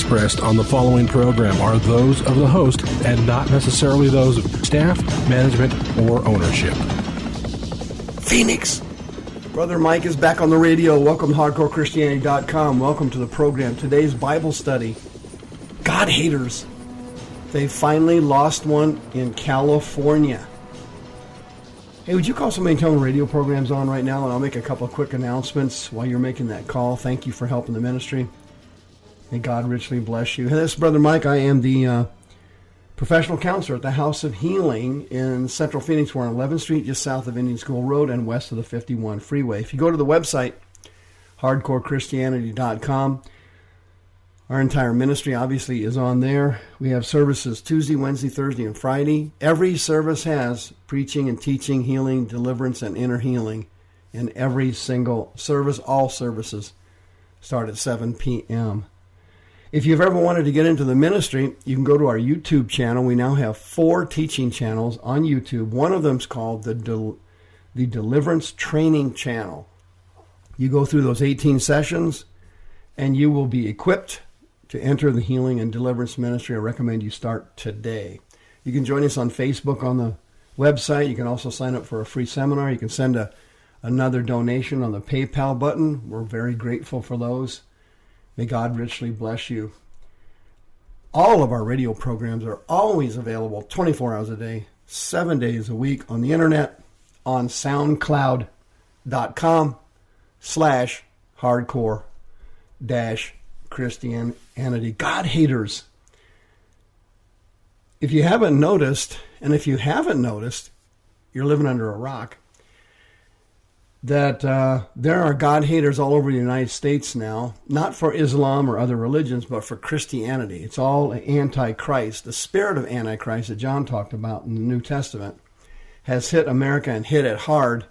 expressed on the following program are those of the host and not necessarily those of staff, management, or ownership. Phoenix. Brother Mike is back on the radio. Welcome to HardcoreChristianity.com. Welcome to the program. Today's Bible study, God haters. They finally lost one in California. Hey, would you call somebody and tell them the radio program's on right now, and I'll make a couple of quick announcements while you're making that call. Thank you for helping the ministry. May God richly bless you. Hey, this is Brother Mike. I am the professional counselor at the House of Healing in Central Phoenix. We're on 11th Street, just south of Indian School Road and west of the 51 freeway. If you go to the website, HardcoreChristianity.com, our entire ministry obviously is on there. We have services Tuesday, Wednesday, Thursday, and Friday. Every service has preaching and teaching, healing, deliverance, and inner healing in every single service. All services start at 7 p.m. If you've ever wanted to get into the ministry, you can go to our YouTube channel. We now have 4 teaching channels on YouTube. One of them is called the Deliverance Training Channel. You go through those 18 sessions, and you will be equipped to enter the healing and deliverance ministry. I recommend you start today. You can join us on Facebook on the website. You can also sign up for a free seminar. You can send another donation on the PayPal button. We're very grateful for those. May God richly bless you. All of our radio programs are always available 24 hours a day, 7 days a week on the internet, on SoundCloud.com/hardcore-Christianity. God haters. If you haven't noticed, and if you haven't noticed, you're living under a rock, that there are God haters all over the United States now, not for Islam or other religions, but for Christianity. It's all antichrist. The spirit of antichrist that John talked about in the New Testament has hit America and hit it hard.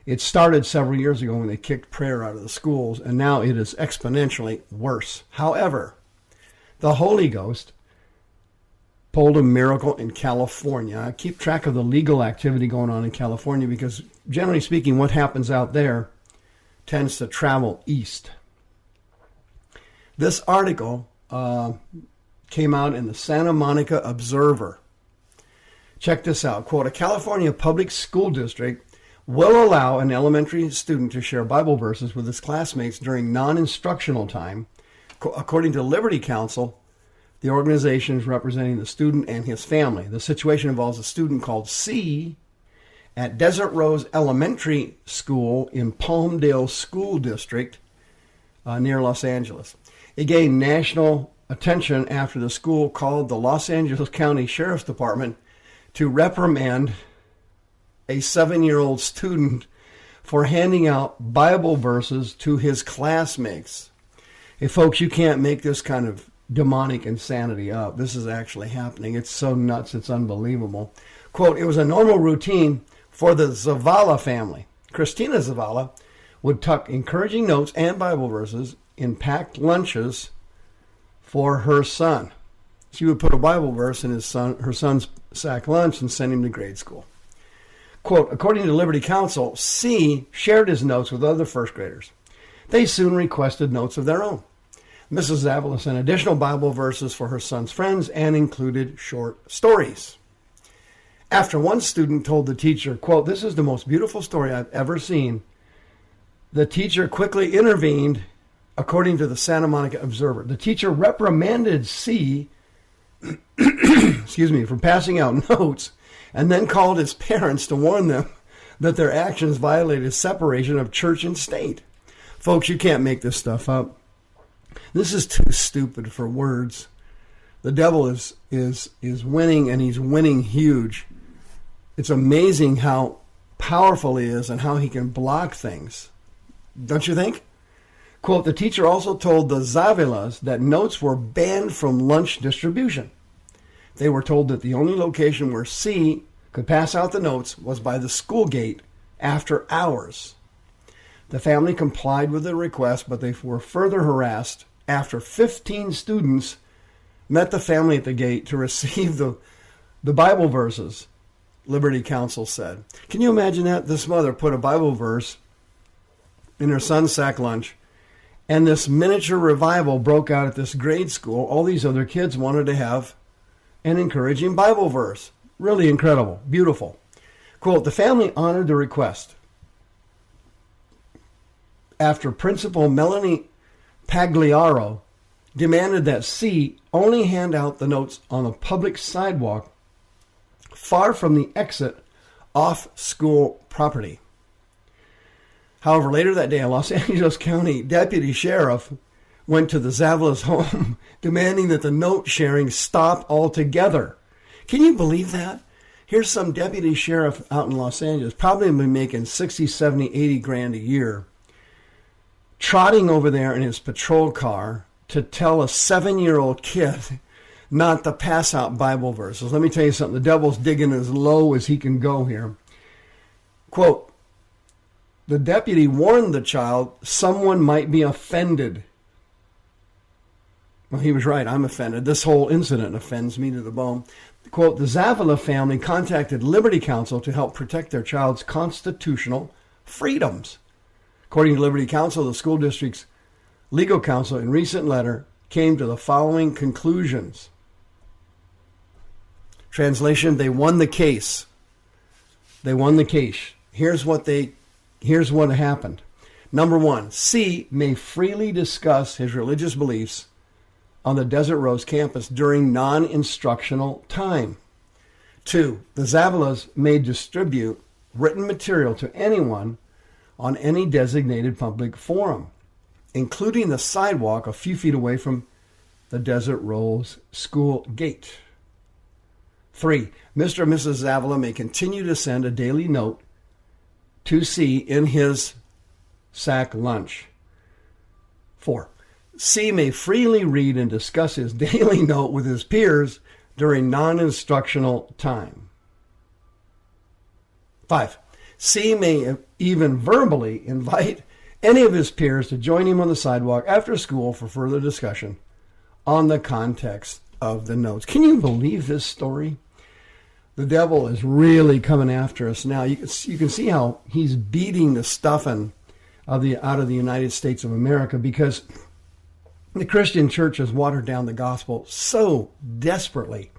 It started several years ago when they kicked prayer out of the schools, and now it is exponentially worse. However, the Holy Ghost pulled a miracle in California. I keep track of the legal activity going on in California because, generally speaking, what happens out there tends to travel east. This article came out in the Santa Monica Observer. Check this out. Quote, a California public school district will allow an elementary student to share Bible verses with his classmates during non-instructional time. According to Liberty Counsel, the organization is representing the student and his family. The situation involves a student called C at Desert Rose Elementary School in Palmdale School District near Los Angeles. It gained national attention after the school called the Los Angeles County Sheriff's Department to reprimand a 7-year-old student for handing out Bible verses to his classmates. Hey, folks, you can't make this kind of demonic insanity up. This is actually happening. It's so nuts, it's unbelievable. Quote, it was a normal routine for the Zavala family. Christina Zavala would tuck encouraging notes and Bible verses in packed lunches for her son. She would put a Bible verse in her son's sack lunch and send him to grade school. Quote, according to Liberty Counsel, C shared his notes with other first graders. They soon requested notes of their own. Mrs. Zavala sent additional Bible verses for her son's friends and included short stories. After one student told the teacher, quote, this is the most beautiful story I've ever seen, the teacher quickly intervened, according to the Santa Monica Observer. The teacher reprimanded C for passing out notes and then called his parents to warn them that their actions violated separation of church and state. Folks, you can't make this stuff up. This is too stupid for words. The devil is winning, and he's winning huge. It's amazing how powerful he is and how he can block things. Don't you think? Quote, the teacher also told the Zavilas that notes were banned from lunch distribution. They were told that the only location where C could pass out the notes was by the school gate after hours. The family complied with the request, but they were further harassed after 15 students met the family at the gate to receive the Bible verses, Liberty Counsel said. Can you imagine that? This mother put a Bible verse in her son's sack lunch, And this miniature revival broke out at this grade school. All these other kids wanted to have an encouraging Bible verse. Really incredible. Beautiful. Quote, the family honored the request. After Principal Melanie Pagliaro demanded that C only hand out the notes on a public sidewalk far from the exit off school property. However, later that day, a Los Angeles County deputy sheriff went to the Zavila's home demanding that the note sharing stop altogether. Can you believe that? Here's some deputy sheriff out in Los Angeles, probably been making 60, 70, 80 grand a year, trotting over there in his patrol car to tell a 7-year-old kid not to pass out Bible verses. Let me tell you something. The devil's digging as low as he can go here. Quote, the deputy warned the child someone might be offended. Well, he was right. I'm offended. This whole incident offends me to the bone. Quote, the Zavila family contacted Liberty Counsel to help protect their child's constitutional freedoms. According to Liberty Counsel, the school district's legal counsel in recent letter came to the following conclusions. Translation, they won the case. They won the case. Here's what happened. Number one, C may freely discuss his religious beliefs on the Desert Rose campus during non-instructional time. 2, the Zavilas may distribute written material to anyone on any designated public forum, including the sidewalk a few feet away from the Desert Rose school gate. 3, Mr. and Mrs. Zavila may continue to send a daily note to C in his sack lunch. 4, C may freely read and discuss his daily note with his peers during non-instructional time. 5, C may even verbally invite any of his peers to join him on the sidewalk after school for further discussion on the context of the notes. Can you believe this story? The devil is really coming after us now. You can see how he's beating the stuffing out of the United States of America, because the Christian church has watered down the gospel so desperately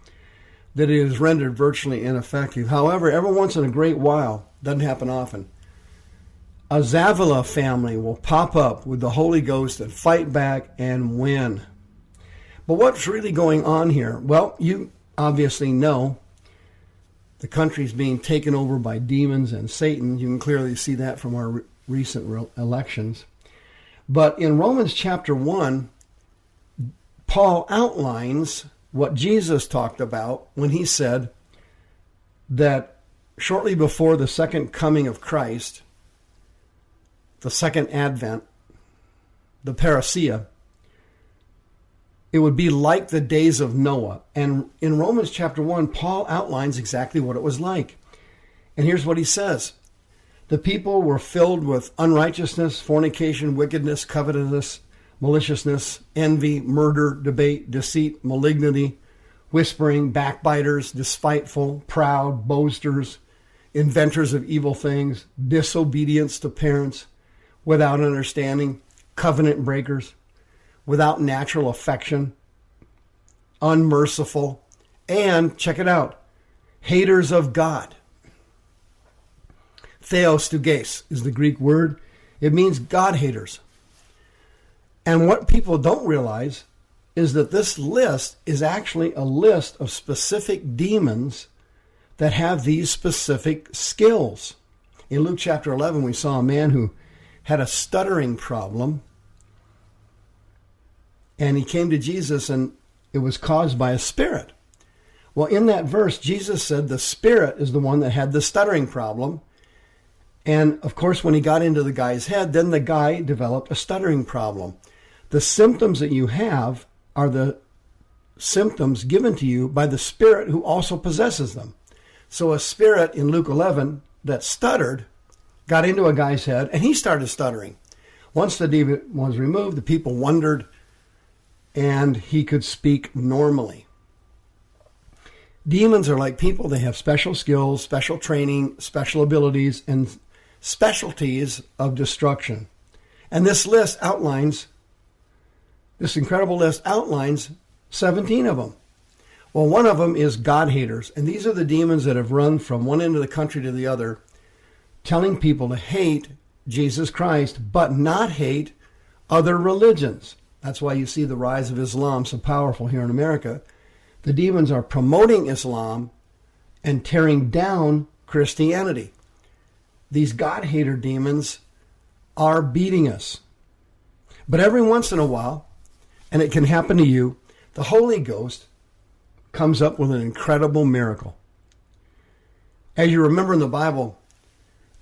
that it is rendered virtually ineffective. However, every once in a great while, doesn't happen often, a Zavila family will pop up with the Holy Ghost and fight back and win. But what's really going on here? Well, you obviously know the country's being taken over by demons and Satan. You can clearly see that from our recent elections. But in Romans chapter 1, Paul outlines what Jesus talked about when he said that shortly before the second coming of Christ, the second advent, the parousia, it would be like the days of Noah. And in Romans chapter 1, Paul outlines exactly what it was like. And here's what he says. The people were filled with unrighteousness, fornication, wickedness, covetousness, maliciousness, envy, murder, debate, deceit, malignity, whispering, backbiters, despiteful, proud, boasters, inventors of evil things, disobedience to parents, without understanding, covenant breakers, without natural affection, unmerciful, and, check it out, haters of God. Theostuges is the Greek word. It means God haters. And what people don't realize is that this list is actually a list of specific demons that have these specific skills. In Luke chapter 11, we saw a man who had a stuttering problem, and he came to Jesus, and it was caused by a spirit. Well, in that verse, Jesus said the spirit is the one that had the stuttering problem. And, of course, when he got into the guy's head, then the guy developed a stuttering problem. The symptoms that you have are the symptoms given to you by the spirit who also possesses them. So a spirit in Luke 11 that stuttered got into a guy's head, and he started stuttering. Once the demon was removed, the people wondered, and he could speak normally. Demons are like people. They have special skills, special training, special abilities, and specialties of destruction. And this list outlines This incredible list outlines 17 of them. Well, one of them is God haters, and these are the demons that have run from one end of the country to the other, telling people to hate Jesus Christ, but not hate other religions. That's why you see the rise of Islam so powerful here in America. The demons are promoting Islam and tearing down Christianity. These God-hater demons are beating us. But every once in a while, and it can happen to you, the Holy Ghost comes up with an incredible miracle. As you remember in the Bible,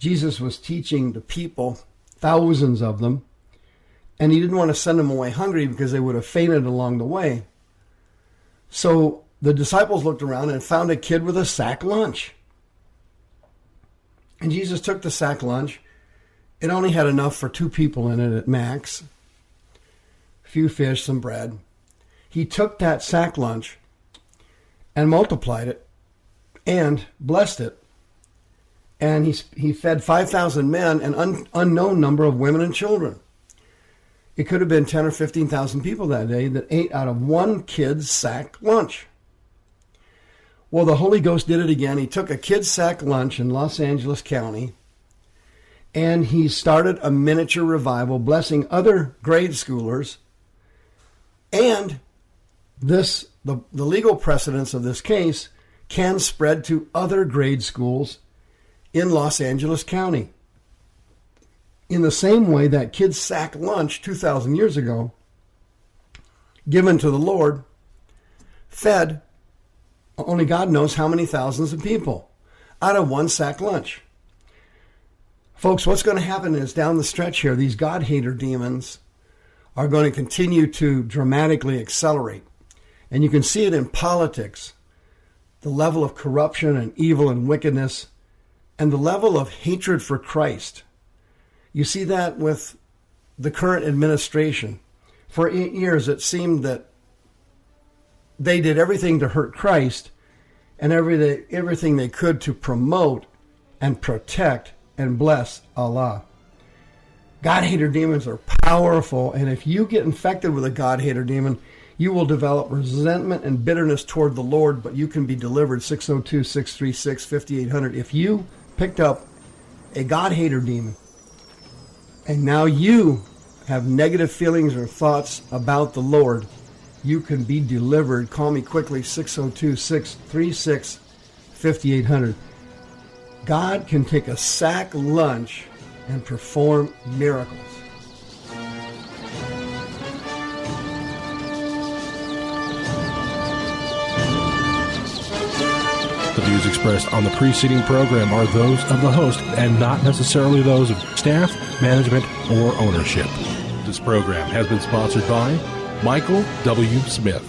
Jesus was teaching the people, thousands of them, and he didn't want to send them away hungry because they would have fainted along the way. So the disciples looked around and found a kid with a sack lunch. And Jesus took the sack lunch. It only had enough for 2 people in it at max. A few fish, some bread. He took that sack lunch and multiplied it and blessed it. And he fed 5,000 men and an unknown number of women and children. It could have been 10 or 15,000 people that day that ate out of one kid's sack lunch. Well, the Holy Ghost did it again. He took a kid's sack lunch in Los Angeles County, and he started a miniature revival, blessing other grade schoolers. And the legal precedence of this case can spread to other grade schools in Los Angeles County. In the same way that kid's sack lunch 2,000 years ago, given to the Lord, fed only God knows how many thousands of people out of one sack lunch. Folks, what's going to happen is down the stretch here, these God-hater demons are going to continue to dramatically accelerate. And you can see it in politics, the level of corruption and evil and wickedness, and the level of hatred for Christ. You see that with the current administration. For 8 years, it seemed that they did everything to hurt Christ and everything they could to promote and protect and bless Allah. God-hater demons are powerful, and if you get infected with a God-hater demon, you will develop resentment and bitterness toward the Lord, but you can be delivered. 602-636-5800. If you picked up a God-hater demon, and now you have negative feelings or thoughts about the Lord, you can be delivered. Call me quickly, 602-636-5800. God can take a sack lunch and perform miracles. The views expressed on the preceding program are those of the host and not necessarily those of staff, management, or ownership. This program has been sponsored by Michael W. Smith.